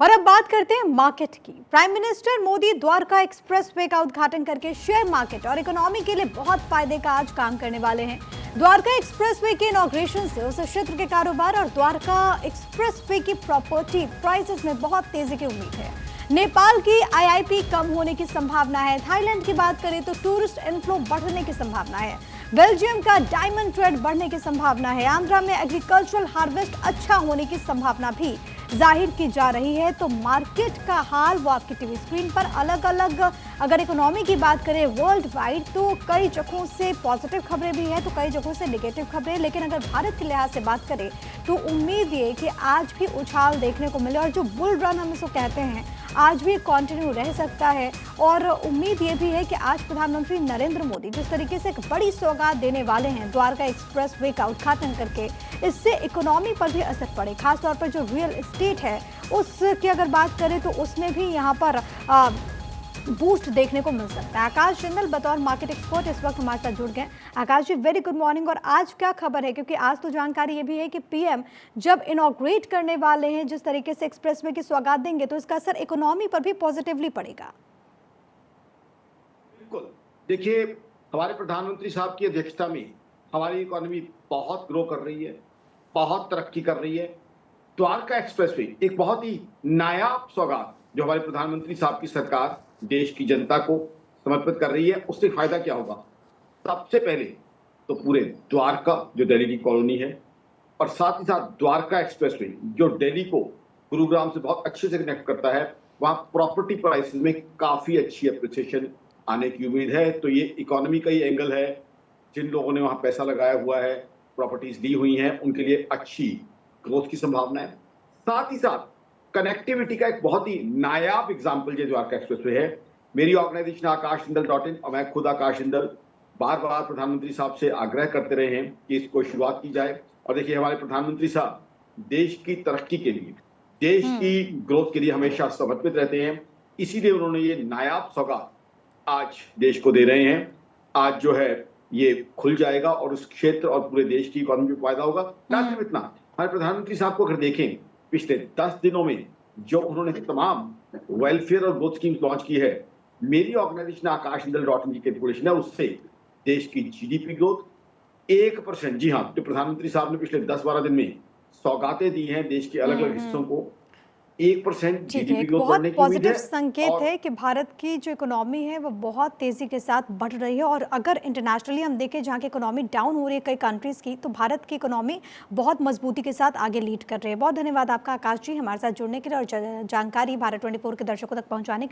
और अब बात करते हैं मार्केट की। Prime minister Modi Dwarka expressway का उद्घाटन करके शेयर मार्केट और इकोनॉमी के लिए बहुत फायदे का आज काम करने वाले हैं। द्वारका एक्सप्रेसवे के इनॉग्रेशन से उस क्षेत्र के कारोबार और द्वारका एक्सप्रेसवे की प्रॉपर्टी प्राइसेस में बहुत तेजी की उम्मीद है। नेपाल की आईआईपी कम होने की संभावना है। थाईलैंड की बात करें तो टूरिस्ट इनफ्लो बढ़ने की संभावना है। बेल्जियम का डायमंड ट्रेड बढ़ने की संभावना है। आंध्रा में एग्रीकल्चरल हार्वेस्ट अच्छा होने की संभावना भी जाहिर की जा रही है। तो मार्केट का हाल वो आपकी टीवी स्क्रीन पर अलग अलग, अगर इकोनॉमी की बात करें वर्ल्ड वाइड तो कई जगहों से पॉजिटिव खबरें भी हैं तो कई जगहों से नेगेटिव खबरें। लेकिन अगर भारत के लिहाज से बात करें तो उम्मीद ये कि आज भी उछाल देखने को मिले और जो बुल रन हम इसको कहते हैं आज भी कंटिन्यू रह सकता है। और उम्मीद ये भी है कि आज प्रधानमंत्री नरेंद्र मोदी जिस तरीके से एक बड़ी सौगात देने वाले हैं द्वारका एक्सप्रेसवे का उद्घाटन करके, इससे इकोनॉमी पर भी असर पड़े। खासतौर पर जो रियल एस्टेट है उसकी अगर बात करें तो उसमें भी यहाँ पर बूस्ट देखने को मिल सकता है। आकाश जिंदल बतौर मार्केट एक्सपर्ट इस वक्त हमारे साथ जुड़ गए। आकाश जी, वेरी गुड मॉर्निंग। और आज क्या खबर है, क्योंकि आज तो जानकारी ये भी है कि पीएम जब इनॉग्रेट करने वाले हैं, जिस तरीके से एक्सप्रेसवे की सौगात देंगे तो इसका असर इकोनॉमी पर भी पॉजिटिवली पड़ेगा। बिल्कुल, देखिए हमारे प्रधानमंत्री साहब की अध्यक्षता में हमारी इकोनॉमी बहुत ग्रो कर रही है, बहुत तरक्की कर रही है। द्वारका एक्सप्रेसवे एक बहुत ही नायाब सौगात जो हमारे प्रधानमंत्री साहब की सरकार देश की जनता को समर्पित कर रही है। उससे फायदा क्या होगा? सबसे पहले तो पूरे द्वारका जो दिल्ली की कॉलोनी है और साथ ही साथ द्वारका एक्सप्रेसवे जो दिल्ली को गुरुग्राम से बहुत अच्छे से कनेक्ट करता है, वहां प्रॉपर्टी प्राइसेस में काफी अच्छी अप्रिसिएशन आने की उम्मीद है। तो ये इकोनॉमी का ही एंगल है। जिन लोगों ने वहां पैसा लगाया हुआ है, प्रॉपर्टीज ली हुई हैं, उनके लिए अच्छी ग्रोथ की संभावना है। साथ ही साथ कनेक्टिविटी का एक बहुत ही नायाब एग्जाम्पल जो द्वारका एक्सप्रेसवे है। मेरी ऑर्गेनाइजेशन akashjindal.in और मैं खुद आकाश जिंदल बार बार प्रधानमंत्री साहब से आग्रह करते रहे हैं कि इसको शुरुआत की जाए। और देखिए हमारे प्रधानमंत्री साहब देश की तरक्की के लिए, देश की ग्रोथ के लिए हमेशा समर्पित रहते हैं। इसीलिए उन्होंने ये नायाब सौगात आज देश को दे रहे हैं। आज जो है ये खुल जाएगा और उस क्षेत्र और पूरे देश की इकोनॉमी को फायदा होगा। ना सिर्फ इतना, हमारे प्रधानमंत्री साहब को अगर देखें पिछले 10 दिनों में जो उन्होंने तमाम वेलफेयर और ग्रोथ स्कीम लॉन्च की है, मेरी ऑर्गेनाइजेशन akashjindal.in की कैलकुलेशन है, उससे देश की जीडीपी ग्रोथ 1%, जी हाँ, जो प्रधानमंत्री साहब ने पिछले 10-12 दिन में सौगातें दी हैं देश के अलग अलग हिस्सों को, 1% जीडीपी ग्रोथ बढ़ने की उम्मीद है। पॉजिटिव संकेत है कि भारत की जो इकोनॉमी है वो बहुत तेजी के साथ बढ़ रही है। और अगर इंटरनेशनली हम देखें जहाँ की इकोनॉमी डाउन हो रही है कई कंट्रीज की, तो भारत की इकोनॉमी बहुत मजबूती के साथ आगे लीड कर रही है। बहुत धन्यवाद आपका आकाश जी हमारे साथ जुड़ने के लिए और जानकारी भारत 24 के दर्शकों तक पहुँचाने के लिए।